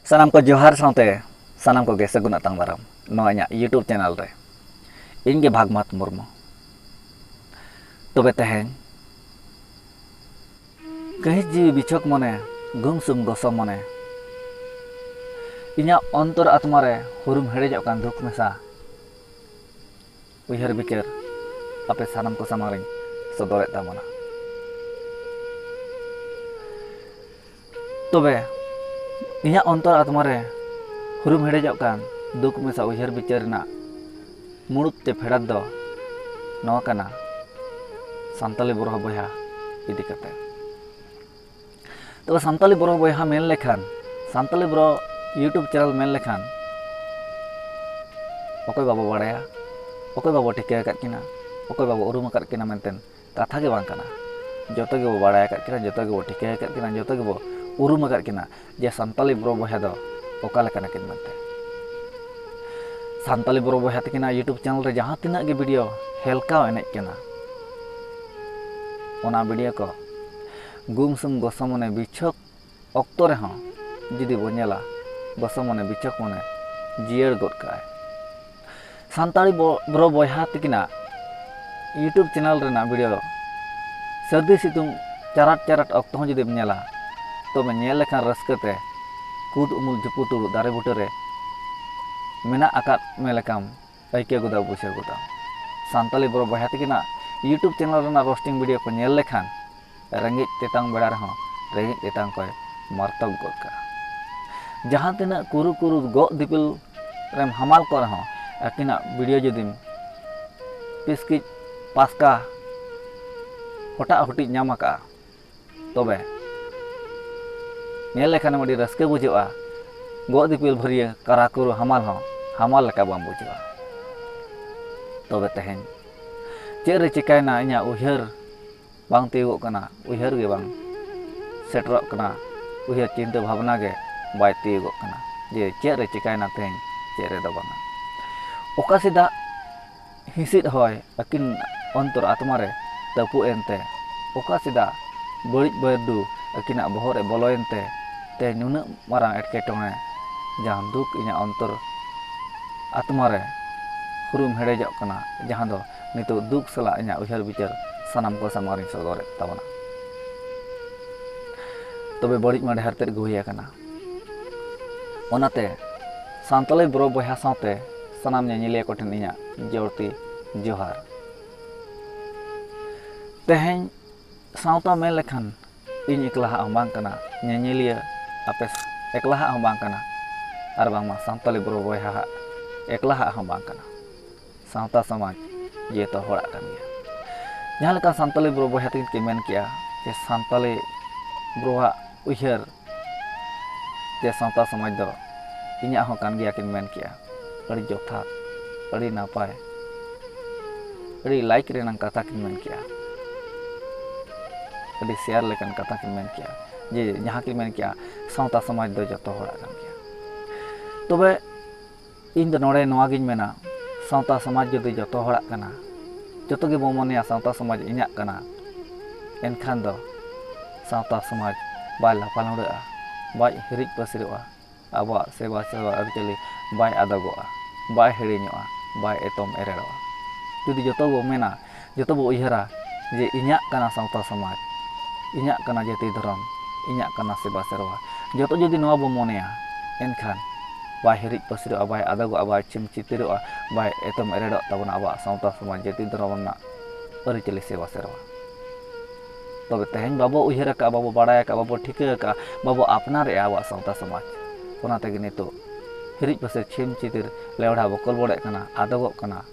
Sanam ko johar saute sanam ko ge sagun atang daram no anya YouTube channel re ᱤᱧ ᱜᱮ ᱵᱷᱟᱜᱽᱢᱟᱛ ᱢᱩᱨᱢᱩ ᱛᱚᱵᱮ ᱛᱮᱦᱮᱧ ᱠᱟᱹᱦᱤᱡ ᱡᱤᱣᱤ ᱵᱤᱪᱷᱚᱠ ᱢᱚᱱᱮ ᱜᱩᱢᱥᱩᱢ ᱜᱚᱥᱚ ᱢᱚᱱᱮ ᱤᱧᱟᱹᱜ ᱚᱱᱛᱚᱨ ᱟᱛᱢᱟ ᱨᱮ ᱦᱩᱨᱩᱢ ᱦᱮᱲᱮᱡᱚᱜ ᱠᱟᱱ ᱫᱩᱠ ᱢᱮᱥᱟ ᱩᱭᱦᱟᱹᱨ ᱵᱤᱪᱟᱹᱨ ᱟᱯᱮ ᱥᱟᱱᱟᱢ ᱠᱚ ᱥᱟᱢᱟᱝ ᱨᱤᱧ ᱥᱚᱫᱚᱨᱮᱫ ᱛᱟᱵᱚᱱᱟ᱾ ᱛᱚᱵᱮ ᱤᱧᱟᱹᱜ ᱚᱱᱛᱚᱨ ᱟᱛᱢᱟ ᱨᱮ ᱦᱩᱨᱩᱢ ᱦᱮᱲᱮᱡᱚᱜ ᱠᱟᱱ ᱫᱩᱠ ᱢᱮᱥᱟ ᱩᱭᱦᱟᱹᱨ ᱵᱤᱪᱟᱹᱨ ᱨᱮᱱᱟᱜ ᱢᱩᱲᱩᱫ ᱛᱮ ᱯᱷᱮᱰᱟᱛ ᱫᱚ ᱱᱚᱣᱟ ᱠᱟᱱᱟ ᱥᱟᱱᱛᱟᱞᱤ ᱵᱚᱭᱦᱟ ᱵᱚᱭᱦᱟ ᱤᱫᱤ ᱠᱟᱛᱮ᱾ ᱛᱚᱵᱮ ᱥᱟᱱᱛᱟᱞᱤ ᱵᱚᱭᱦᱟ ᱢᱮᱱ ᱞᱮᱠᱷᱟᱱ ᱥᱟᱱᱛᱟᱞᱤ YouTube ᱪᱮᱱᱮᱞ ᱢᱮᱱ ᱞᱮᱠᱷᱟन ᱚᱠᱚᱭ ᱵᱟᱵᱚ ᱵᱟᱲᱟᱭᱟ, ᱚᱠᱚᱭ ᱵᱟᱵᱚ ᱴᱷᱤᱠᱟᱹ ᱟᱠᱟᱫ ᱠᱤᱱᱟ, ᱚᱠᱚᱭ ᱵᱟᱵᱚ ᱩᱨᱩᱢ ᱟᱠᱟᱫ ᱠᱤᱱᱟ ᱢᱮᱱᱛᱮ ᱠᱟᱛᱷᱟ ᱜᱮ ᱵᱟᱝ ᱠᱟᱱᱟ᱾ ᱡᱚᱛᱚ ᱜᱮᱵᱚ ᱵᱟᱲᱟᱭ ᱟᱠᱟᱫ ᱠᱤᱱᱟ, ᱡᱚᱛᱚ ᱜᱮᱵᱚ ᱴᱷᱤᱠᱟᱹ ᱟᱠᱟᱫ ᱠᱤᱱᱟ, ᱡᱚᱛᱚ ᱜᱮᱵᱚ ᱩᱨᱩᱢ ᱟᱠᱟᱫ ᱠᱤᱱᱟ ᱡᱮ ᱥᱟᱱᱛᱟᱞᱤ ᱵᱚᱭᱦᱟ ᱫᱚ ᱚᱠᱟ ᱞᱮᱠᱟᱱᱟ ᱠᱤᱱ ᱢᱮᱱᱛᱮ᱾ ᱥᱟᱱᱛᱟᱞᱤ ᱵᱚᱭᱦᱟ ᱛᱟᱹᱠᱤᱱᱟᱜ YouTube ᱪᱮᱱᱮᱞ ᱨᱮ ᱡᱟᱦᱟᱸ ᱛᱤᱱᱟᱹᱜ ᱜᱮ ᱵᱷᱤᱰᱤᱭᱳ ᱦᱮᱞᱠᱟᱣ ᱮᱱᱮᱡ ᱠᱟᱱᱟ, ᱚᱱᱟ ᱵᱷᱤᱰᱤᱭᱳ ᱠᱚ ᱜᱩᱢᱥᱩᱢ ᱜᱚᱥᱚ ᱢᱚᱱᱮ ᱵᱤᱪᱷᱚᱠ ᱚᱠᱛᱚ ᱨᱮᱦᱚᱸ ᱡᱩᱫᱤ ᱵᱚ ᱧᱮᱞᱟ, ᱜᱚᱥᱚ ᱢᱚᱱᱮ ᱵᱤᱪᱷᱚᱠ ᱢᱚᱱᱮ ᱡᱤᱭᱟᱹᱲ ᱜᱚᱫ ᱠᱟᱜᱼᱟᱭ᱾ ᱥᱟᱱᱛᱟᱲᱤ ᱵᱚᱭᱦᱟ ᱛᱟᱹᱠᱤᱱᱟᱜ YouTube ᱪᱮᱱᱮᱞ ᱨᱮᱱᱟᱜ ᱵᱷᱤᱰᱤᱭᱳ ᱥᱟᱹᱨᱫᱤ ᱥᱤᱛᱩᱝ ᱪᱟᱨᱟᱴ ᱪᱟᱨᱟᱴ ᱚᱠᱛᱚ ᱦᱚᱸ ᱡᱩᱫᱤᱢ ᱧᱮᱞᱟ, ᱛᱚᱵᱮ ᱧᱮᱞ ᱞᱮᱠᱷᱟᱱ ᱨᱟᱹᱥᱠᱟᱹᱛᱮ ᱠᱩᱫ ᱩᱢᱩᱞ ᱡᱩᱯᱩᱫ ᱫᱩᱲᱩᱵ ᱫᱟᱨᱮ ᱵᱩᱴᱟᱹᱨᱮ ᱢᱮᱱᱟᱜ ᱟᱠᱟᱫ ᱢᱮ ᱞᱮᱠᱟᱢ ᱟᱹᱭᱠᱟᱹᱣ ᱜᱚᱫᱟ, ᱵᱩᱡᱷᱟᱹᱣ ᱜᱚᱫᱟ᱾ ᱥᱟᱱᱛᱟᱞᱤ ᱵᱚᱭᱦᱟ ᱛᱟᱹᱠᱤᱱᱟᱜ YouTube ᱪᱮᱱᱮᱞ ᱨᱮᱱᱟᱜ ᱨᱳᱥᱴᱤᱝ ᱵᱷᱤᱰᱤᱭᱳ ko ᱧᱮᱞ ᱞᱮᱠᱷᱟᱱ ᱨᱮᱸᱜᱮᱡ ᱛᱮᱛᱟᱝ ᱵᱮᱲᱟ ᱨᱮᱦᱚᱸ ᱨᱮᱸᱜᱮᱡ ᱛᱮᱛᱟᱝ koy ᱢᱟᱨᱛᱚᱠ ᱜᱚᱫ ᱠᱟᱜᱼᱟ᱾ ᱡᱟᱦᱟᱸ ᱛᱤᱱᱟᱹᱜ ᱠᱩᱨᱩ ᱜᱚᱜ ᱫᱤᱯᱤᱞ ᱨᱮᱢ ᱦᱟᱢᱟᱞ ᱠᱚ ᱨᱮᱦᱚᱸ ᱟᱹᱠᱤᱱᱟᱜ ᱵᱷᱤᱰᱤᱭᱳ ᱡᱩᱫᱤᱢ ᱯᱤᱥᱠᱤᱡ ᱯᱟᱥᱠᱟ ᱦᱚᱴᱟᱜ ᱦᱩᱴᱤᱡ ᱧᱟᱢ ᱟᱠᱟᱜᱼᱟ, ᱛᱚᱵᱮ ᱧᱮᱞ ᱞᱮᱠᱷᱟᱱᱮᱢ ᱟᱹᱰᱤ ᱨᱟᱹᱥᱠᱟᱹ ᱵᱩᱡᱷᱟᱹᱜᱼᱟ᱾ ᱜᱚᱜ ᱫᱤᱯᱤᱞ ᱵᱷᱟᱹᱨᱤᱭᱟᱹ ᱠᱟᱨᱟ ᱠᱩᱨᱩ ᱦᱟᱢᱟᱞ ᱦᱚᱸ ᱦᱟᱢᱟᱞ ᱞᱮᱠᱟ ᱵᱟᱢ ᱵᱩᱡᱷᱟᱹᱣᱟ᱾ ᱛᱚᱵᱮ ᱛᱮᱦᱮᱧ ᱪᱮᱫ ᱨᱮ ᱪᱤᱠᱟᱹᱭᱮᱱᱟ ᱤᱧᱟᱹᱜ ᱩᱭᱦᱟᱹᱨ ᱵᱟᱝ ᱛᱤᱭᱳᱜᱚᱜ ᱠᱟᱱᱟ, ᱩᱭᱦᱟᱹᱨ ᱜᱮ ᱵᱟᱝ ᱥᱮᱴᱮᱨᱚᱜ ᱠᱟᱱᱟ, ᱩᱭᱦᱟᱹᱨ ᱪᱤᱱᱛᱟᱹ ᱵᱷᱟᱵᱽᱱᱟ ᱜᱮ ᱵᱟᱭ ᱛᱤᱭᱳᱜᱚᱜ ᱠᱟᱱᱟ ᱡᱮ ᱪᱮᱫ ᱨᱮ ᱪᱤᱠᱟᱹᱭᱮᱱᱟ ᱛᱮᱦᱮᱧ, ᱪᱮᱫ ᱨᱮᱫᱚ ᱵᱟᱝᱟ᱾ ᱚᱠᱟ ᱥᱮᱫᱟᱜ ᱦᱤᱸᱥᱤᱫ ᱦᱚᱭ ᱟᱹᱠᱤᱱ ᱚᱱᱛᱚᱨ ᱟᱛᱢᱟ ᱨᱮ ᱛᱟᱹᱯᱩᱜ ᱮᱱᱛᱮ, ᱚᱠᱟ ᱥᱮᱫᱟᱜ ᱵᱟᱹᱲᱤᱡ ᱵᱟᱹᱨᱰᱩ ᱟᱹᱠᱤᱱᱟᱜ ᱵᱚᱦᱚᱜ ᱨᱮ ᱵᱚᱞᱚᱭᱮᱱᱛᱮ ᱛᱮᱦᱮᱧ ᱱᱩᱱᱟᱹᱜ ᱢᱟᱨᱟᱝ ᱮᱴᱠᱮᱴᱚᱬᱮ ᱡᱟᱦᱟᱸ ᱫᱩᱠ ᱤᱧᱟᱹᱜ ᱚᱱᱛᱚᱨ ᱟᱛᱢᱟ ᱨᱮ ᱦᱩᱨᱩᱢ ᱦᱮᱲᱮᱡᱚᱜ ᱠᱟᱱᱟ, ᱡᱟᱦᱟᱸ ᱫᱚ ᱱᱤᱛᱚᱜ ᱫᱩᱠ ᱥᱟᱞᱟᱜ ᱤᱧᱟᱹᱜ ᱩᱭᱦᱟᱹᱨ ᱵᱤᱪᱟᱹᱨ ᱥᱟᱱᱟᱢ ᱠᱚ ᱥᱟᱢᱟᱝ ᱨᱤᱧ ᱥᱚᱫᱚᱨᱮᱫ ᱛᱟᱵᱚᱱᱟ᱾ ᱛᱚᱵᱮ ᱵᱟᱹᱲᱤᱡ ᱢᱟ ᱰᱷᱮᱨ ᱛᱮᱫ ᱜᱮ ᱦᱩᱭ ᱟᱠᱟᱱᱟ᱾ ᱚᱱᱟᱛᱮ ᱥᱟᱱᱛᱟᱞᱤ ᱵᱚᱭᱦᱟ ᱥᱟᱶᱛᱮ ᱥᱟᱱᱟᱢ ᱧᱮᱧᱮᱞᱤᱭᱟᱹ ᱠᱚᱴᱷᱮᱱ ᱤᱧᱟᱹᱜ ᱡᱚᱲᱛᱤ ᱡᱚᱦᱟᱨ᱾ ᱛᱮᱦᱮᱧ ᱥᱟᱶᱛᱟ ᱢᱮᱱ ᱞᱮᱠᱷᱟᱱ ᱤᱧ ᱮᱠᱞᱟᱦᱟᱜ ᱦᱚᱸ ᱵᱟᱝ ᱠᱟᱱᱟ, ᱧᱮᱧᱮᱞᱤᱭᱟᱹ ᱟᱯᱮ ᱮᱠᱞᱟᱦᱟᱜ ᱦᱚᱸ ᱵᱟᱝ ᱠᱟᱱᱟ, ᱟᱨ ᱵᱟᱝᱢᱟ ᱥᱟᱱᱛᱟᱞᱤ ᱵᱚᱭᱦᱟ ᱮᱠᱞᱟᱦᱟᱜ ᱦᱚᱸ ᱵᱟᱝ ᱠᱟᱱᱟ᱾ ᱥᱟᱶᱛᱟ ᱥᱚᱢᱟᱡᱽ ᱡᱚᱛᱚ ᱦᱚᱲᱟᱜ ᱠᱟᱱ ᱜᱮᱭᱟ᱾ ᱡᱟᱦᱟᱸ ᱞᱮᱠᱟ ᱥᱟᱱᱛᱟᱞᱤ ᱵᱚᱭᱦᱟ ᱛᱟᱹᱠᱤᱱ ᱠᱤᱱ ᱢᱮᱱ ᱠᱮᱜᱼᱟ ᱡᱮ ᱥᱟᱱᱛᱟᱞᱤ ᱵᱨᱚᱣᱟᱜ ᱩᱭᱦᱟᱹᱨ ᱡᱮ ᱥᱟᱶᱛᱟ ᱥᱚᱢᱟᱡᱽ ᱫᱚ ᱤᱧᱟᱹᱜ ᱦᱚᱸ ᱠᱟᱱ ᱜᱮᱭᱟ ᱠᱤᱱ ᱢᱮᱱ ᱠᱮᱜᱼᱟ᱾ ᱟᱹᱰᱤ ᱡᱚᱛᱷᱟᱛ, ᱟᱹᱰᱤ ᱱᱟᱯᱟᱭ, ᱟᱹᱰᱤ ᱞᱟᱭᱤᱠ ᱨᱮᱱᱟᱜ ᱠᱟᱛᱷᱟ ᱠᱤᱱ ᱢᱮᱱ ᱠᱮᱜᱼᱟ, ᱟᱹᱰᱤ ᱥᱮᱭᱟᱨ ᱞᱮᱠᱟᱱ ᱠᱟᱛᱷᱟ ᱠᱤᱱ ᱢᱮᱱ ᱠᱮᱜᱼᱟ ᱡᱮ ᱡᱟᱦᱟᱸ ᱠᱤᱱ ᱢᱮᱱ ᱠᱮᱜᱼᱟ ᱥᱟᱶᱛᱟ ᱥᱚᱢᱟᱡᱽ ᱫᱚ ᱡᱚᱛᱚ ᱦᱚᱲᱟᱜ ᱠᱟᱱ ᱜᱮᱭᱟ᱾ ᱛᱚᱵᱮ ᱤᱧ ᱫᱚ ᱱᱚᱰᱮ ᱱᱚᱣᱟᱜᱤᱧ ᱢᱮᱱᱟ, ᱥᱟᱶᱛᱟ ᱥᱚᱢᱟᱡᱽ ᱡᱩᱫᱤ ᱡᱚᱛᱚ ᱦᱚᱲᱟᱜ ᱠᱟᱱᱟ, ᱡᱚᱛᱚ ᱜᱮᱵᱚ ᱢᱚᱱᱮᱭᱟ ᱥᱟᱶᱛᱟ ᱥᱚᱢᱟᱡᱽ ᱤᱧᱟᱹᱜ ᱠᱟᱱᱟ, ᱮᱱᱠᱷᱟᱱ ᱫᱚ ᱥᱟᱶᱛᱟ ᱥᱚᱢᱟᱡᱽ ᱵᱟᱭ ᱞᱟᱯᱟᱞᱩᱸᱰᱟᱹᱜᱼᱟ, ᱵᱟᱭ ᱦᱤᱨᱤᱡ ᱯᱟᱹᱥᱤᱨᱚᱜᱼᱟ, ᱟᱵᱚᱣᱟᱜ ᱥᱮᱵᱟ ᱟᱹᱨᱤᱪᱟᱹᱞᱤ ᱵᱟᱭ ᱟᱫᱚᱜᱚᱜᱼᱟ, ᱵᱟᱭ ᱦᱤᱲᱤᱧᱚᱜᱼᱟ, ᱵᱟᱭ ᱮᱛᱚᱢ ᱮᱨᱮᱲᱚᱜᱼᱟ᱾ ᱡᱩᱫᱤ ᱡᱚᱛᱚ ᱵᱚ ᱢᱮᱱᱟ, ᱡᱚᱛᱚ ᱵᱚ ᱩᱭᱦᱟᱹᱨᱟ ᱡᱮ ᱤᱧᱟᱹᱜ ᱠᱟᱱᱟ ᱥᱟᱶᱛᱟ ᱥᱚᱢᱟᱡᱽ, ᱤᱧᱟᱹᱜ ᱠᱟᱱᱟ ᱡᱟᱹᱛᱤ ᱫᱷᱚᱨᱚᱢ, ᱤᱧᱟᱹᱜ ᱠᱟᱱᱟ ᱥᱮᱵᱟ ᱥᱮᱨᱣᱟ, ᱡᱚᱛᱚ ᱡᱩᱫᱤ ᱱᱚᱣᱟ ᱵᱚ ᱢᱚᱱᱮᱭᱟ, ᱮᱱᱠᱷᱟᱱ ᱵᱟᱭ ᱦᱤᱨᱤᱡ ᱯᱟᱹᱥᱤᱨᱚᱜᱼᱟ, ᱵᱟᱭ ᱟᱫᱚᱜᱚᱜᱼᱟ, ᱵᱟᱭ ᱪᱷᱤᱢ ᱪᱤᱛᱤᱨᱚᱜᱼᱟ, ᱵᱟᱭ ᱮᱛᱚᱢ ᱮᱨᱮᱲᱚᱜ ᱛᱟᱵᱚᱱᱟ ᱟᱵᱚᱣᱟᱜ ᱥᱟᱶᱛᱟ ᱥᱚᱢᱟᱡᱽ, ᱡᱟᱹᱛᱤ ᱫᱷᱚᱨᱚᱢ ᱨᱮᱱᱟᱜ ᱟᱹᱨᱤᱪᱟᱹᱞᱤ ᱥᱮᱵᱟ ᱥᱮᱨᱣᱟ᱾ ᱛᱚᱵᱮ ᱛᱮᱦᱮᱧ ᱵᱟᱵᱚ ᱩᱭᱦᱟᱹᱨ ᱟᱠᱟᱫᱼᱟ, ᱵᱟᱵᱚ ᱵᱟᱲᱟᱭ ᱟᱠᱟᱫᱼᱟ, ᱵᱟᱵᱚ ᱴᱷᱤᱠᱟᱹ ᱟᱠᱟᱫᱼᱟ, ᱵᱟᱵᱚ ᱟᱯᱱᱟᱨᱮᱫᱼᱟ ᱟᱵᱚᱣᱟᱜ ᱥᱟᱶᱛᱟ ᱥᱚᱢᱟᱡᱽ᱾ ᱚᱱᱟ ᱛᱮᱜᱮ ᱱᱤᱛᱚᱜ ᱦᱤᱨᱤᱡ ᱯᱟᱹᱥᱤᱨ, ᱪᱷᱤᱢ ᱪᱤᱛᱤᱨ, ᱞᱮᱣᱲᱟ ᱵᱚᱠᱚᱞ ᱵᱚᱰᱮᱜ ᱠᱟᱱᱟ, ᱟᱫᱚᱜᱚᱜ ᱠᱟᱱᱟ,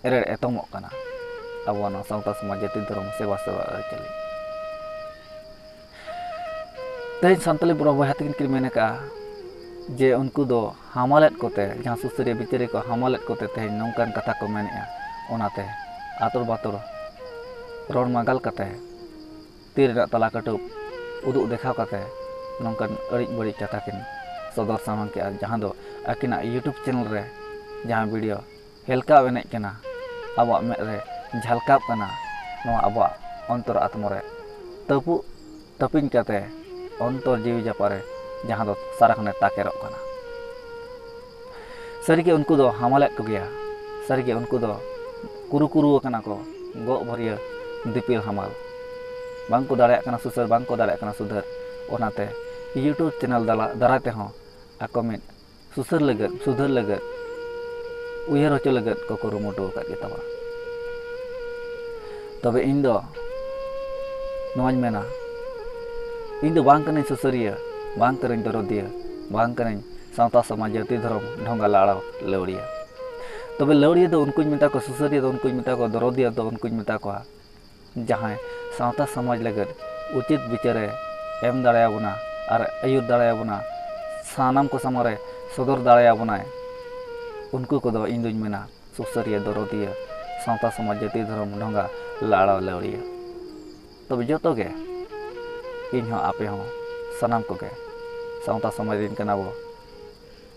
ᱮᱨᱮᱲ ᱮᱛᱚᱢᱚᱜ ᱠᱟᱱᱟ ᱟᱵᱚᱣᱟᱜ ᱱᱚᱣᱟ ᱥᱟᱶᱛᱟ ᱥᱚᱢᱟᱡᱽ, ᱡᱟᱹᱛᱤ ᱫᱷᱚᱨᱚᱢ ᱥᱮᱵᱟ ᱥᱮᱨᱣᱟ ᱟᱹᱨᱤᱪᱟᱹᱞᱤ᱾ ᱛᱮᱦᱮᱧ ᱥᱟᱱᱛᱟᱞᱤ ᱵᱚᱭᱦᱟ ᱛᱟᱹᱠᱤᱱ ᱠᱤᱱ ᱢᱮᱱ ᱟᱠᱟᱜᱼᱟ ᱡᱮ ᱩᱱᱠᱩ ᱫᱚ ᱦᱟᱢᱟᱞᱮᱫ ᱠᱚᱛᱮ, ᱡᱟᱦᱟᱸ ᱥᱩᱥᱟᱹᱨᱤᱭᱟᱹ ᱵᱤᱪᱟᱹᱨᱤᱭᱟᱹ ᱠᱚ ᱦᱟᱢᱟᱞᱮᱫ ᱠᱚᱛᱮ ᱛᱮᱦᱮᱧ ᱱᱚᱝᱠᱟᱱ ᱠᱟᱛᱷᱟ ᱠᱚ ᱢᱮᱱᱮᱜᱼᱟ᱾ ᱚᱱᱟᱛᱮ ᱟᱛᱚᱨ ᱵᱟᱛᱚᱨ ᱨᱚᱲ ᱢᱟᱜᱟᱞ ᱠᱟᱛᱮ, ᱛᱤ ᱨᱮᱱᱟᱜ ᱛᱟᱞᱟ ᱠᱟᱹᱴᱩᱵ ᱩᱫᱩᱜ ᱫᱮᱠᱷᱟᱣ ᱠᱟᱛᱮ ᱱᱚᱝᱠᱟᱱ ᱟᱹᱲᱤᱡ ᱵᱟᱹᱲᱤᱡ ᱠᱟᱛᱷᱟ ᱠᱤᱱ ᱥᱚᱫᱚᱨ ᱥᱟᱢᱟᱝ ᱠᱮᱜᱼᱟ, ᱡᱟᱦᱟᱸ ᱫᱚ ᱟᱹᱠᱤᱱᱟᱜ YouTube ᱪᱮᱱᱮᱞ ᱨᱮ ᱡᱟᱦᱟᱸ ᱵᱷᱤᱰᱤᱭᱳ ᱦᱮᱞᱠᱟᱣ ᱮᱱᱮᱡ ᱠᱟᱱᱟ, ᱟᱵᱚᱣᱟᱜ ᱢᱮᱫ ᱨᱮ ᱡᱷᱟᱞᱠᱟᱣ ᱠᱟᱱᱟ, ᱱᱚᱣᱟ ᱟᱵᱚᱣᱟᱜ ᱚᱱᱛᱚᱨ ᱟᱛᱢᱟ ᱨᱮ ᱛᱟᱹᱯᱩᱜ ᱛᱟᱹᱯᱤᱧ ᱠᱟᱛᱮ ᱚᱱᱛᱚᱨ ᱡᱤᱣᱤ ᱡᱟᱯᱟᱜ ᱨᱮ जहाँ दो साराखने ताकेरों कना सरिगे उनको दो हामलेट को गया सरिगे उनको दो कुरु कुरु कना को गो भरिया दिपिल हामल बांग को दाड़े कना सुसर बांग को दाड़े कना सुधर ओनाते यूट्यूब चैनल दाराते हों ako mit susur leget sudur leget uyar hocho leget ko kurumutu kat kita ba tobe indo noñ mena indo bang kanai susuria bang kanai dorodia bang kanai sawta samaj jati dharam ढोंगा लाड़ा लौड़िया तबे लौड़िया तो उनको मिता को सुसरिया तो उनको मिता को दरोदिया तो उनको मिता को जहाँ सावता समाज लगत उचित विचारे एम दाड़ाया बुना और आयुर दाड़ाया बुना सानाम को समरे सदर दाड़ाया बुनाए उनको को दो इंदुज मेना सुसरिया दरोदिया सावता समाज जति धर्म ढोंगा लाड़ा लौड़िया तब जो गे इन हो आपे हो सानाम को गे सावता समाज दिन कना बो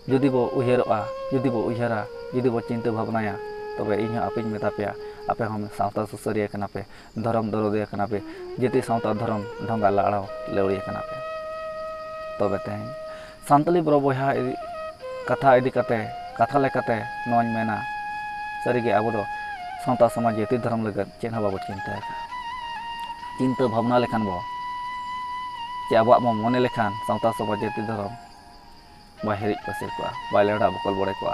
जुदी बो उयहरोआ जुदी बो उयहरा जुदी बो चिंता भावनाया तबे इन हो आपे मेता पे आपे हम सावता सुसरिया कना पे धर्म दरोदिया कना पे जति सावता धर्म ढोंगा लाड़ा लौड़िया कना पे तबे तेन सानताली बरो बहा कथा इदी कते कथा लेकाते नोñ मेना सरिगे आबो दो सावता समाज जति धर्म लगत चेन बाबो चिंता भावना लेखान बो चे आबो मो मने लेखान सावता समाज जति धर्म बाय हेरिज पसेर को बाय लेड़ा बकल बड़े को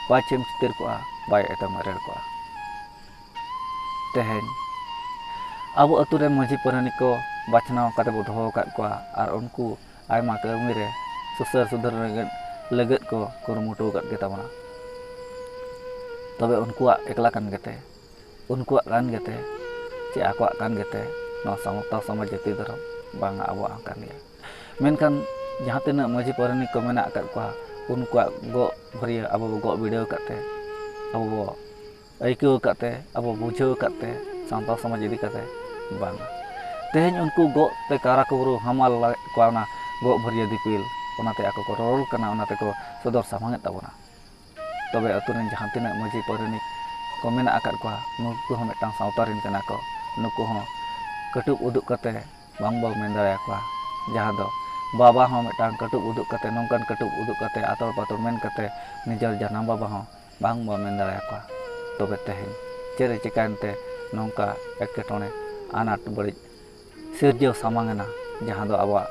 बाय चेम चितर को बाय एतम रेड़ को तेहेन आबो अतु रे माझी परहनी को बाछनाव काते बो दोहो काट को आर उनको आयमा कामी रे सुसर सुधर लगत को कुरुमुटु काट के ताबना तबे उनको एकला कान गेते उनको कान गेते चे आको कान गेते नो सावता समाज जति धर्म बांग आबो कान गया मेनकान जहाँ तीना माझी परहनी को मेना आकात को उनको गो भरिया अब गो वीडियो काते अब आइको काते अब बुझाव काते सावता समाज इदी काते बांग तेहेन उनको गो ते कारा को हमाल कोना गो भरिया दिपिल ओनाते आको को रोल कना ओनाते को सदर सामांगे ताबोना तबे अतुरेन जहाँ तीना माझी परहनी को मेना आकात को नुकु हो मेटांग सावतारिन कना को नुकु हो कटुब उदुक काते बांग बो मेन दाड़े को जहाँ दो बाबा हो मेटांग कटुब उदुक काते नोंकान कटुब उदुक काते आतोर पातोर मेन काते निजर जानाम बाबा हो बांग बो मेन दाड़े को तबे तेहेन चेरे चिकानते नोंका एकेटोने आनाट बड़ी सिरजो सामांगना जहाँ दो आबा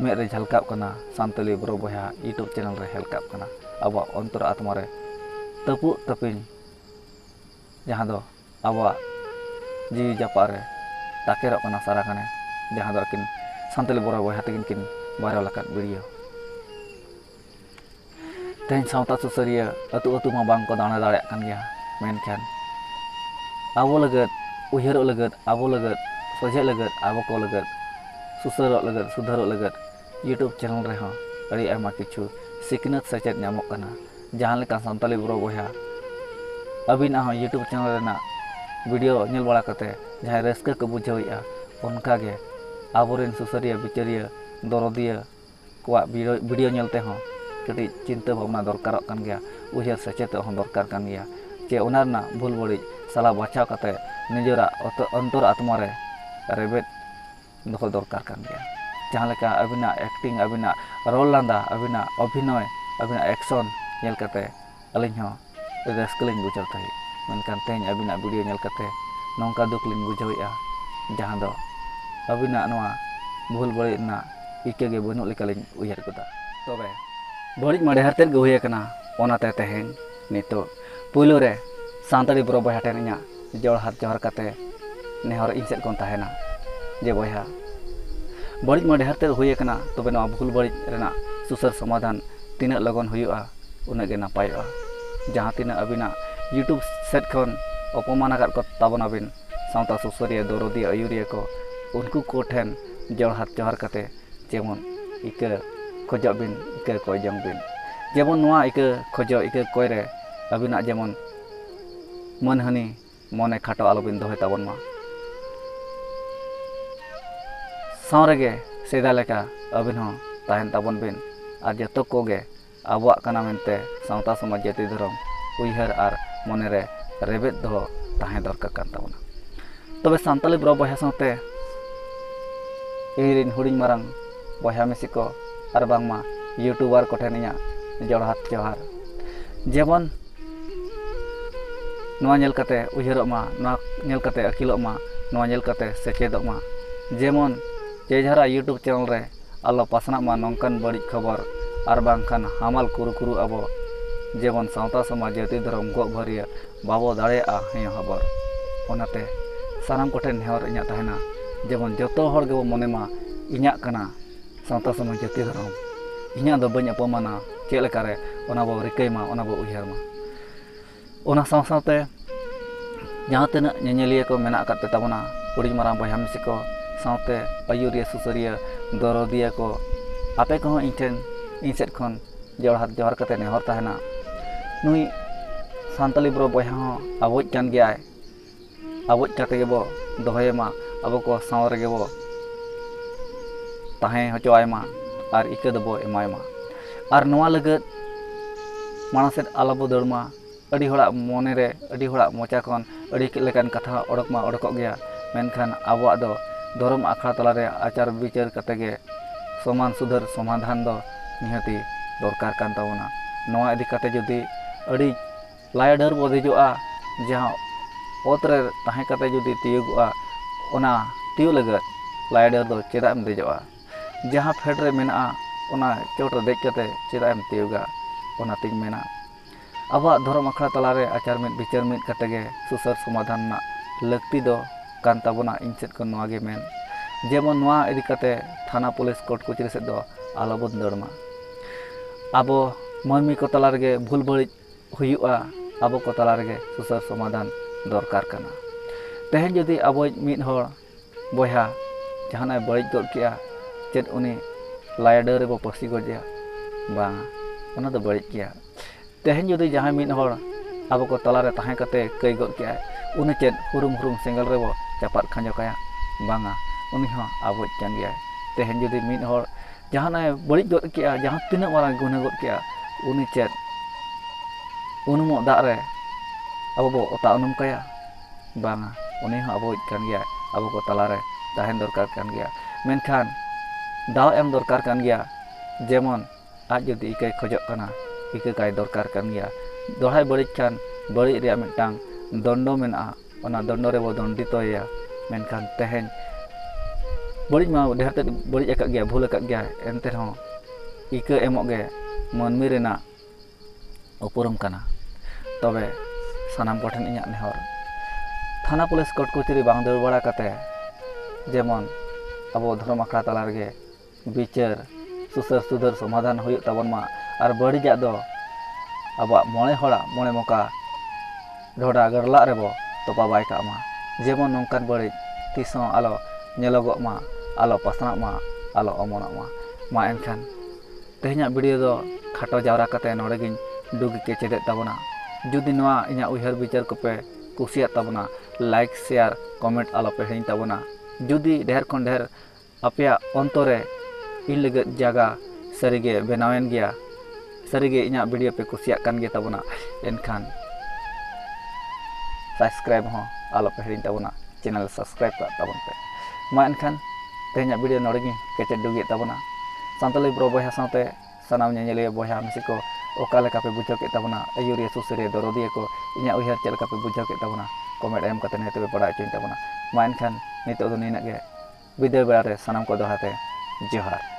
मेद रे झलकाब कना सानताली बरो बहा यूट्यूब चैनल रे हेलकाब कना आबा अंतर आत्मा रे तपु तपिन जहाँ दो आबा जी जापा रे ताकेरो कना सारा कने जहाँ दो किन सानताली बरो बहा तकिन किन वायरल आकात वीडियो तेन सावता सुसरिया अतु अतु मा बांग को दाना दाड़े कान गया मेनखान आबो लगत उयहरो लगत आबो लगत सोजे लगत आबो को लगत सुसरो लगत सुधरो लगत यूट्यूब चैनल रे हो अड़ी आयमा किछु सिकनत सचेत नामो कना जहाँ लेका सानताली बरो बहा अबिना हो यूट्यूब चैनल रेना वीडियो नेल बड़ा कते जहाँ रस्का को बुझाविया उनका गे आबोरेन सुसरिया बिचारिया दरदिया को वीडियो नेलते हो कटी चिंता भावना दरकार कान गया उयहर सचेत हो दरकार कान गया चे ओनारना भूल बड़ी सला बचाव कते निजरा अंतर आत्मा रे रेबेट दोहो दरकार कान गया जहाँ लेका अबिना एक्टिंग अबिना रोल लांदा अबिना अभिनय अबिना एक्शन नेल कते अलिन हो रस्कलिन बुझाव तही मेनकान तेन अबिना वीडियो नेल कते नौका दुखलिन बुझाविया जहाँ दो अबिना नवा भूल बड़ी ना इके गे बनु लेकालिन उयहर कदा तबे बड़िज मडे हरते गे हुए कना ओनाते तेहेन नितो पुलो रे सानताली बरो बहा ठेन इᱧᱟ जोड़ हाथ जोहर कते नेहर इन सेट कोन ताहेना जे बहा बड़िज मडे हरते हुए कना तबे नवा भूल बड़िज रेना सुसर समाधान तिना लगन हुआ उना गे नापायोआ जहाँ तिना अबिना यूट्यूब सेट खन अपमान आकात को ताबन अबिन सावता सुसरिया दरदिया आयुरिया को उनको को ठेन जोड़ हाथ जोहर कते जेमन इके खोजो बिन इके कोय जंग बिन जेमन नवा इके खोजो इके कोय रे अबिना जेमन मन हनी मने खाटो आलो बिन दोहे ताबन मा सावरेगे सेदा लेका अबिन हो ताहेन ताबन बिन आर जतो कोगे आबुआ कना मेनते सावता समाज जति धर्म उयहर आर मने रे रेबेद दो ताहे दरकार कान ताबना तबे सानताली बरो बहा सावते इरिन हुडिन मारांग बहा मिसी को ar bangma YouTuber ko then inya jorhat johar jemon noa nyel kate uyharok ma noa nyel kate akilok ma noa nyel kate sechedok ma jemon jejhara YouTube channel re alo pasnak ma nongkan badik khabar ar bangkhan hamal kuru abo jemon sawta samaj jati dhorom gog bharia babo dareya he habar onate sanam ko then nehor inya tahena jemon joto hor gebo mone ma inya kana sawta samaj jati dhorom inya do bañ apamana cel lekare ona bo rikai ma ona bo uyhar ma ona sawte jahan tinaak nyenyeliya ko menak akat tabona huding marang boyha misi ko sawte ayuriya susuriya dorodiya ko ape ko ᱤᱧ ᱴᱷᱮᱱ ᱤᱧ ᱥᱮᱫ ᱠᱷᱚᱱ ᱡᱚᱦᱟᱨ ᱠᱟᱛᱮ ᱱᱮᱦᱚᱨ ᱛᱟᱦᱮᱱᱟ ᱱᱩᱭ ᱥᱟᱱᱛᱟᱞᱤ ᱵᱨᱚ ᱵᱚᱭᱦᱟ ᱦᱚᱸ ᱟᱵᱚᱭᱤᱡ ᱠᱟᱱ ᱜᱮᱭᱟᱭ ᱟᱵᱚᱭᱤᱡ ᱠᱟᱛᱮ ᱜᱮᱵᱚ ᱫᱚᱦᱚᱭᱮᱢᱟ ᱟᱵᱚ ᱠᱚ ᱥᱟᱶ ᱨᱮᱜᱮ ᱵᱚ ᱛᱟᱦᱮᱸ ᱦᱚᱪᱚᱣᱟᱭᱢᱟ ᱟᱨ ᱤᱠᱟᱹ ᱫᱚᱵᱚ ᱮᱢᱟᱭᱢᱟ ᱟᱨ ᱱᱚᱣᱟ ᱞᱟᱹᱜᱤᱫ ᱢᱟᱲᱟᱝ ᱥᱮᱫ ᱟᱞᱚᱵᱚ ᱫᱟᱹᱲᱢᱟ ᱟᱹᱰᱤ ᱦᱚᱲᱟᱜ ᱢᱚᱱᱮᱨᱮ ᱟᱹᱰᱤ ᱦᱚᱲᱟᱜ ᱢᱚᱪᱟ ᱠᱷᱚᱱ ᱟᱹᱰᱤ ᱞᱮᱠᱟᱱ ᱠᱟᱛᱷᱟ ᱚᱰᱚᱠᱚᱜ ᱜᱮᱭᱟ ᱢᱮᱱᱠᱷᱟᱱ ᱟᱵᱚᱣᱟᱜ ᱫᱚ ᱫᱷᱚᱨᱚᱢ ᱟᱠᱷᱲᱟ ᱛᱟᱞᱟᱨᱮ ᱟᱪᱟᱨ ᱵᱤᱪᱟᱹᱨ ᱠᱟᱛᱮ ᱜᱮ ᱥᱚᱢᱟᱱ ᱥᱩᱫᱷᱟᱹᱨ ᱥᱚᱢᱟᱫᱷᱟᱱ ᱫᱚ ᱱᱤᱦᱟᱹᱛᱤ ᱫᱚᱨᱠᱟর ᱠᱟᱱ ᱛᱟᱵᱚᱱᱟ ᱱᱚᱣᱟ ᱤᱫᱤ ᱠᱟᱛᱮ ᱡᱩᱫᱤ ᱟᱹᱰᱤ ᱞᱟᱭᱰᱟᱨ ᱵᱚ ᱫᱮᱡᱚᱜᱼᱟ ᱡᱟᱦᱟᱸ ᱚᱛ ᱨᱮ ᱛᱟᱦᱮᱸ ᱠᱟᱛᱮ ᱡᱩᱫᱤ ᱛᱤᱭᱳᱜᱚᱜᱼᱟ ᱚᱱᱟ ᱛᱤᱭᱳᱜ ᱞᱟᱹᱜᱤᱫ ᱞᱟᱭᱰᱟᱨ ᱫᱚ ᱪᱮᱫᱟᱜ ᱮᱢ ᱫᱮᱡᱚᱜᱼᱟ ᱡᱟᱦᱟᱸ ᱯᱷᱮᱰ ᱨᱮ ᱢᱮᱱᱟᱜᱼᱟ ᱚᱱᱟ ᱪᱚᱴ ᱨᱮ ᱫᱮᱡ ᱠᱟᱛᱮ ᱪᱮᱫᱟᱜ ᱮᱢ ᱛᱤᱭᱳᱜᱟ ᱚᱱᱟᱛᱤᱧ ᱢᱮᱱᱟ ᱟᱵᱚᱣᱟᱜ ᱫᱷᱚᱨᱚᱢ ᱟᱠᱷᱲᱟ ᱛᱟᱞᱟᱨᱮ ᱟᱪᱟᱨ ᱢᱤᱫ ᱵᱤᱪᱟᱹᱨ ᱢᱤᱫ ᱠᱟᱛᱮ ᱜᱮ ᱥᱩᱥᱟᱹᱨ ᱥᱚᱢᱟᱫᱷᱟᱱ ᱨᱮᱱᱟᱜ ᱞᱟᱹᱠᱛᱤ ᱫᱚ ᱠᱟᱱ ᱛᱟᱵᱚᱱᱟ ᱤᱧ ᱥᱮᱫ ᱠᱷᱚᱱ ᱱᱚᱣᱟ ᱜᱮ ᱢᱮᱱ ᱡᱮᱢᱚᱱ ᱱᱚᱣᱟ ᱤᱫᱤ ᱠᱟᱛᱮ ᱛᱷᱟᱱᱟ ᱯᱩᱞᱤᱥ ᱠᱳᱨᱴ ᱠᱩᱪᱨᱤ ᱥᱮᱫ ᱫᱚ ᱟᱞᱚᱵᱚᱱ ᱫᱟᱹᱲᱢᱟ ᱟᱵᱚ ᱢᱟᱹᱱᱢᱤ ᱠᱚ ᱛᱟᱞᱟ ᱨᱮᱜᱮ ᱵᱷᱩᱞ ᱵᱟᱹᱲᱤᱡ ᱦᱩᱭᱩᱜᱼᱟ ᱟᱵᱚ ᱠᱚ ᱛᱟᱞᱟ ᱨᱮᱜᱮ ᱥᱩᱥᱟᱹᱨ ᱥᱚᱢᱟᱫᱷᱟᱱ ᱫᱚᱨᱠᱟর ᱠᱟᱱᱟ ᱛᱮᱦᱮᱧ ᱡᱩᱫᱤ ᱟᱵᱚᱭᱤᱡ ᱢᱤᱫ ᱦᱚᱲ ᱵᱚᱭᱦᱟ ᱡᱟᱦᱟᱱᱟᱜ ᱵᱟᱹᱲᱤᱡ ᱜᱚᱫ ᱠᱮᱜᱼᱟ ᱪᱮᱫ ᱩᱱᱤ ᱞᱟᱭᱰᱟᱨ ᱨᱮᱵᱚ ᱯᱟᱹᱥᱤ ᱜᱚᱡᱮᱭᱟ ᱵᱟᱝ ᱚᱱᱟ ᱫᱚ ᱵᱟᱹᱲᱤᱡ ᱜᱮᱭᱟ ᱛᱮᱦᱮᱧ ᱡᱩᱫᱤ ᱡᱟᱦᱟᱸᱭ ᱢᱤᱫ ᱦᱚᱲ ᱟᱵᱚ ᱠᱚ ᱛᱟᱞᱟᱨᱮ ᱛᱟᱦᱮᱸ ᱠᱟᱛᱮ ᱠᱟᱹᱭ ᱜᱚᱫ ᱠᱮᱜᱼᱟᱭ ᱩᱱᱤ ᱪᱮᱫ ᱦᱩᱨᱩᱢ ᱥᱮᱸᱜᱮᱞ ᱨᱮᱵᱚ ᱪᱟᱯᱟᱫ ᱠᱷᱟᱸᱡᱚ ᱠᱟᱭᱟ ᱵᱟᱝᱟ ᱩᱱᱤ ᱦᱚᱸ ᱟᱵᱚᱭᱤᱡ ᱠᱟᱱ ᱜᱮᱭᱟᱭ ᱛᱮᱦᱮᱧ ᱡᱩᱫᱤ ᱢᱤᱫ ᱦᱚᱲ ᱡᱟᱦᱟᱱᱟᱜ ᱵᱟᱹᱲᱤᱡ ᱜᱚᱫ ᱠᱮᱜᱼᱟ ᱡᱟᱦᱟᱸ ᱛᱤᱱᱟᱹᱜ ᱢᱟᱨᱟᱝ ᱜᱩᱱᱟᱹ ᱜᱚᱫ ᱠᱮᱜᱼᱟ ᱩᱱᱤ ᱪᱮᱫ ᱩᱱᱩᱢᱚᱜ ᱫᱟᱜ ᱨᱮ ᱟᱵᱚ ᱵᱚ ᱚᱛᱟ ᱩᱱᱩᱢ ᱠᱟᱭᱟ ᱵᱟᱝᱟ ᱩᱱᱤ ᱦᱚᱸ ᱟᱵᱚᱭᱤᱡ ᱠᱟᱱ ᱜᱮᱭᱟᱭ ᱟᱵᱚ ᱠᱚ ᱛᱟᱞᱟᱨᱮ ᱛᱟᱦᱮᱱ ᱫᱚᱨᱠᱟর ᱠᱟᱱ ᱜᱮᱭᱟ ᱢᱮᱱᱠᱷᱟᱱ ᱫᱟᱣ ᱮᱢ ᱫᱚᱨᱠar kan gaya jemon aj jodi ikai khojok kana ika kai dorkar kan gaya dohai barit kan barit ria mitang dondo mena ona dondo re bo donditoya menkan tehen barit ma dehat barit akak gaya bhul akak gaya ente ho ika emok ge manmi rena upurum kana tobe sanam koten inya nehor thana pulis court kuchiri bang dor bada kate jemon abo dhorom akhra tala rege बिचार सुसर सुधर समाधान हो तबन मा और बड़ीजा दो अब मोड़े हड़ा मोड़े मौका ढोड़ा गरला रेबो तोपा बाय का मा जेमन नौकान बड़ी तीसों आलो नेलोगो मा आलो पसना मा आलो अमोना मा एनखान तेहना वीडियो दो खाटो जावरा कते नोड़ेगिन डुगी के चेदे तबना जुदी नोआ इना उहर विचार को पे कुसिया तबना लाइक शेयर कमेंट आलो पे हिन तबना जुदी ढेर खन ढेर अपया अंतरे इन लगत जागा सरीगे बनावेन गया सरीगे इना वीडियो पे कुसिया कान गे तबना एनखान सब्सक्राइब हो आलो पे हिन तबना चैनल सब्सक्राइब का तबन पे मा एनखान तेहना वीडियो नोड़ेगी केचे डुगी तबना सानताली ब्रो बयहा साथे सनाम नेनेले बयहा मिसी को ओका लेका पे बुझाव के तबना अयुरिया सुसरिया दरदिया को इना उहर चल का पे बुझाव के तबना कमेंट एम कते नेते पे पड़ा चोइन तबना मा एनखान नितो दो निना गे विद्या बेड़ा रे सनाम को दोहाते जोहार।